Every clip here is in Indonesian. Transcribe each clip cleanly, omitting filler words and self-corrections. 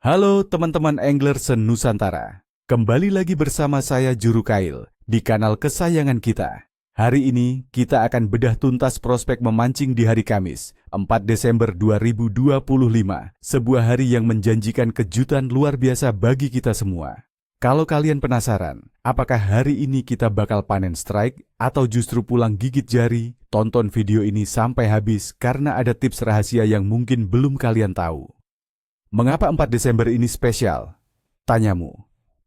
Halo teman-teman angler se-Nusantara. Kembali lagi bersama saya Juru Kail di kanal kesayangan kita. Hari ini kita akan bedah tuntas prospek memancing di hari Kamis, 4 Desember 2025. Sebuah hari yang menjanjikan kejutan luar biasa bagi kita semua. Kalau kalian penasaran, apakah hari ini kita bakal panen strike atau justru pulang gigit jari? Tonton video ini sampai habis karena ada tips rahasia yang mungkin belum kalian tahu. Mengapa 4 Desember ini spesial? Tanyamu.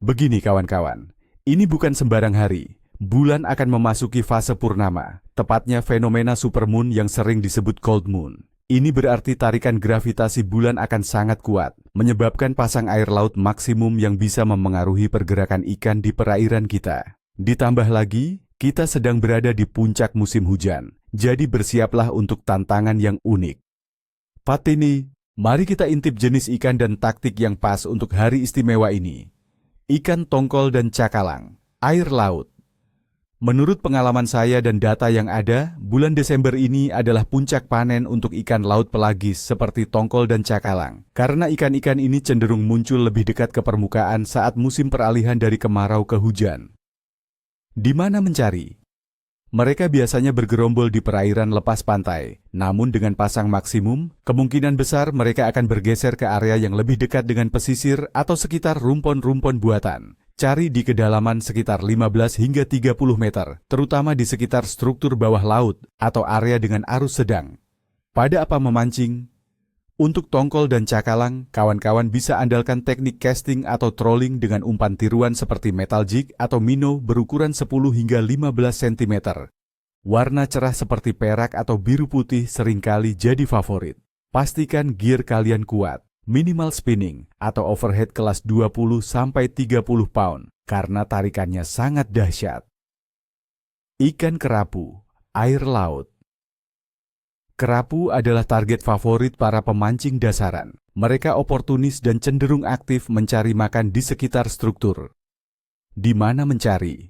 Begini kawan-kawan, ini bukan sembarang hari. Bulan akan memasuki fase purnama, tepatnya fenomena supermoon yang sering disebut cold moon. Ini berarti tarikan gravitasi bulan akan sangat kuat, menyebabkan pasang air laut maksimum yang bisa memengaruhi pergerakan ikan di perairan kita. Ditambah lagi, kita sedang berada di puncak musim hujan, jadi bersiaplah untuk tantangan yang unik. Patini, mari kita intip jenis ikan dan taktik yang pas untuk hari istimewa ini. Ikan tongkol dan cakalang, air laut. Menurut pengalaman saya dan data yang ada, bulan Desember ini adalah puncak panen untuk ikan laut pelagis seperti tongkol dan cakalang. Karena ikan-ikan ini cenderung muncul lebih dekat ke permukaan saat musim peralihan dari kemarau ke hujan. Di mana mencari? Mereka biasanya bergerombol di perairan lepas pantai, namun dengan pasang maksimum, kemungkinan besar mereka akan bergeser ke area yang lebih dekat dengan pesisir atau sekitar rumpon-rumpon buatan. Cari di kedalaman sekitar 15 hingga 30 meter, terutama di sekitar struktur bawah laut atau area dengan arus sedang. Pada apa memancing? Untuk tongkol dan cakalang, kawan-kawan bisa andalkan teknik casting atau trolling dengan umpan tiruan seperti metal jig atau minnow berukuran 10 hingga 15 cm. Warna cerah seperti perak atau biru putih seringkali jadi favorit. Pastikan gear kalian kuat, minimal spinning atau overhead kelas 20-30 pound, karena tarikannya sangat dahsyat. Ikan kerapu, air laut. Kerapu adalah target favorit para pemancing dasaran. Mereka oportunis dan cenderung aktif mencari makan di sekitar struktur. Di mana mencari?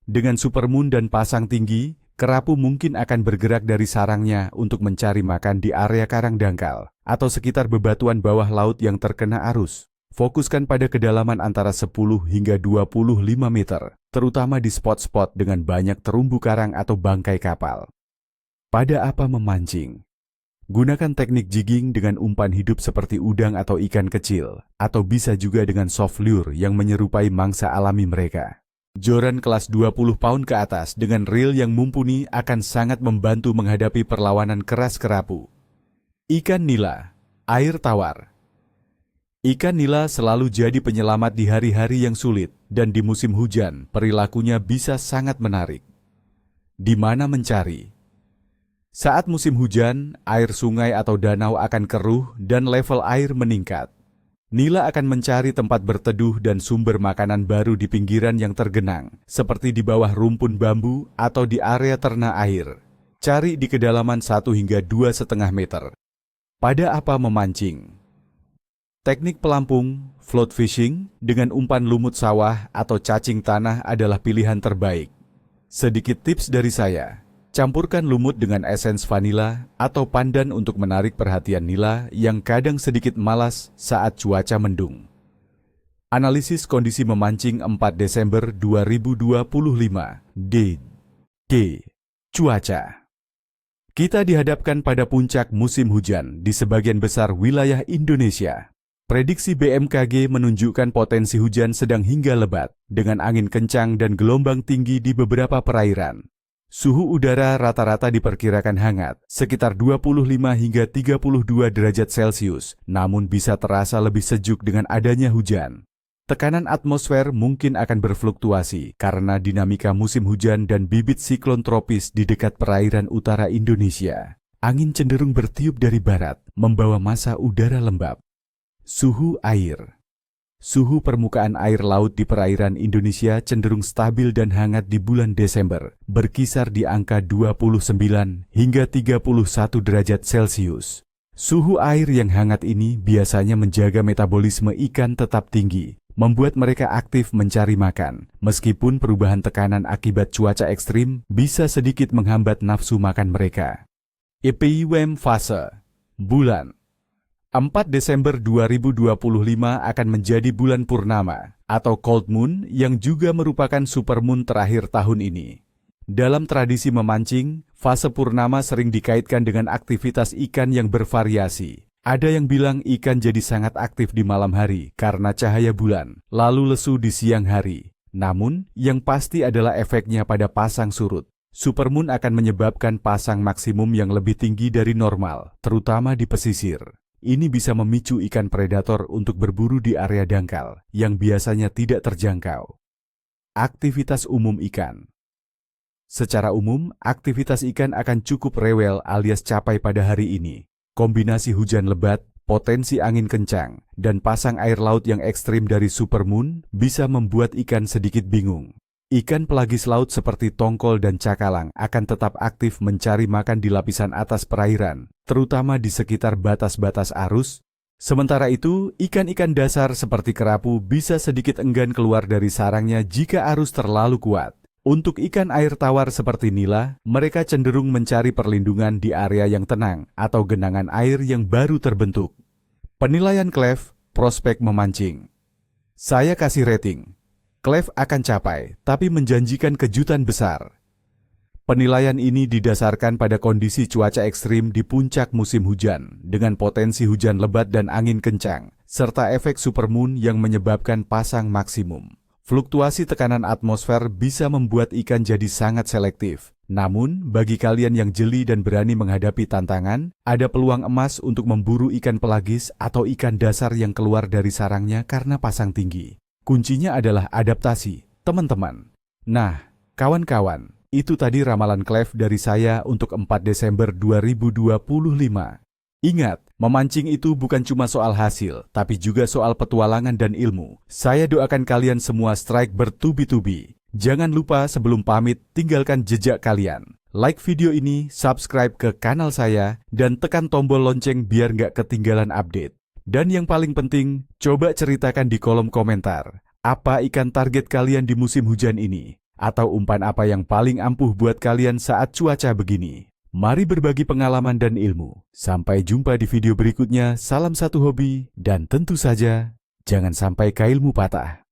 Dengan supermoon dan pasang tinggi, kerapu mungkin akan bergerak dari sarangnya untuk mencari makan di area karang dangkal atau sekitar bebatuan bawah laut yang terkena arus. Fokuskan pada kedalaman antara 10 hingga 25 meter, terutama di spot-spot dengan banyak terumbu karang atau bangkai kapal. Pada apa memancing? Gunakan teknik jigging dengan umpan hidup seperti udang atau ikan kecil, atau bisa juga dengan soft lure yang menyerupai mangsa alami mereka. Joran kelas 20 pound ke atas dengan reel yang mumpuni akan sangat membantu menghadapi perlawanan keras kerapu. Ikan nila, air tawar. Ikan nila selalu jadi penyelamat di hari-hari yang sulit, dan di musim hujan perilakunya bisa sangat menarik. Di mana mencari? Saat musim hujan, air sungai atau danau akan keruh dan level air meningkat. Nila akan mencari tempat berteduh dan sumber makanan baru di pinggiran yang tergenang, seperti di bawah rumpun bambu atau di area ternak air. Cari di kedalaman 1 hingga 2,5 meter. Pada apa memancing? Teknik pelampung, float fishing, dengan umpan lumut sawah atau cacing tanah adalah pilihan terbaik. Sedikit tips dari saya. Campurkan lumut dengan esens vanila atau pandan untuk menarik perhatian nila yang kadang sedikit malas saat cuaca mendung. Analisis kondisi memancing 4 Desember 2025. D. Cuaca. Kita dihadapkan pada puncak musim hujan di sebagian besar wilayah Indonesia. Prediksi BMKG menunjukkan potensi hujan sedang hingga lebat, dengan angin kencang dan gelombang tinggi di beberapa perairan. Suhu udara rata-rata diperkirakan hangat, sekitar 25 hingga 32 derajat Celcius, namun bisa terasa lebih sejuk dengan adanya hujan. Tekanan atmosfer mungkin akan berfluktuasi karena dinamika musim hujan dan bibit siklon tropis di dekat perairan utara Indonesia. Angin cenderung bertiup dari barat, membawa massa udara lembab. Suhu air. Suhu permukaan air laut di perairan Indonesia cenderung stabil dan hangat di bulan Desember, berkisar di angka 29 hingga 31 derajat Celcius. Suhu air yang hangat ini biasanya menjaga metabolisme ikan tetap tinggi, membuat mereka aktif mencari makan, meskipun perubahan tekanan akibat cuaca ekstrim bisa sedikit menghambat nafsu makan mereka. EPIWM fase bulan. 4 Desember 2025 akan menjadi bulan purnama atau cold moon yang juga merupakan supermoon terakhir tahun ini. Dalam tradisi memancing, fase purnama sering dikaitkan dengan aktivitas ikan yang bervariasi. Ada yang bilang ikan jadi sangat aktif di malam hari karena cahaya bulan, lalu lesu di siang hari. Namun, yang pasti adalah efeknya pada pasang surut. Supermoon akan menyebabkan pasang maksimum yang lebih tinggi dari normal, terutama di pesisir. Ini bisa memicu ikan predator untuk berburu di area dangkal yang biasanya tidak terjangkau. Aktivitas umum ikan. Secara umum, aktivitas ikan akan cukup rewel alias capai pada hari ini. Kombinasi hujan lebat, potensi angin kencang, dan pasang air laut yang ekstrim dari supermoon bisa membuat ikan sedikit bingung. Ikan pelagis laut seperti tongkol dan cakalang akan tetap aktif mencari makan di lapisan atas perairan, terutama di sekitar batas-batas arus. Sementara itu, ikan-ikan dasar seperti kerapu bisa sedikit enggan keluar dari sarangnya jika arus terlalu kuat. Untuk ikan air tawar seperti nila, mereka cenderung mencari perlindungan di area yang tenang atau genangan air yang baru terbentuk. Penilaian Cleve, prospek memancing. Saya kasih rating. Cleve akan capai, tapi menjanjikan kejutan besar. Penilaian ini didasarkan pada kondisi cuaca ekstrim di puncak musim hujan, dengan potensi hujan lebat dan angin kencang, serta efek supermoon yang menyebabkan pasang maksimum. Fluktuasi tekanan atmosfer bisa membuat ikan jadi sangat selektif. Namun, bagi kalian yang jeli dan berani menghadapi tantangan, ada peluang emas untuk memburu ikan pelagis atau ikan dasar yang keluar dari sarangnya karena pasang tinggi. Kuncinya adalah adaptasi, teman-teman. Nah, kawan-kawan, itu tadi ramalan Cleve dari saya untuk 4 Desember 2025. Ingat, memancing itu bukan cuma soal hasil, tapi juga soal petualangan dan ilmu. Saya doakan kalian semua strike bertubi-tubi. Jangan lupa sebelum pamit, tinggalkan jejak kalian. Like video ini, subscribe ke kanal saya, dan tekan tombol lonceng biar nggak ketinggalan update. Dan yang paling penting, coba ceritakan di kolom komentar, apa ikan target kalian di musim hujan ini? Atau umpan apa yang paling ampuh buat kalian saat cuaca begini? Mari berbagi pengalaman dan ilmu. Sampai jumpa di video berikutnya, salam satu hobi, dan tentu saja, jangan sampai kailmu patah.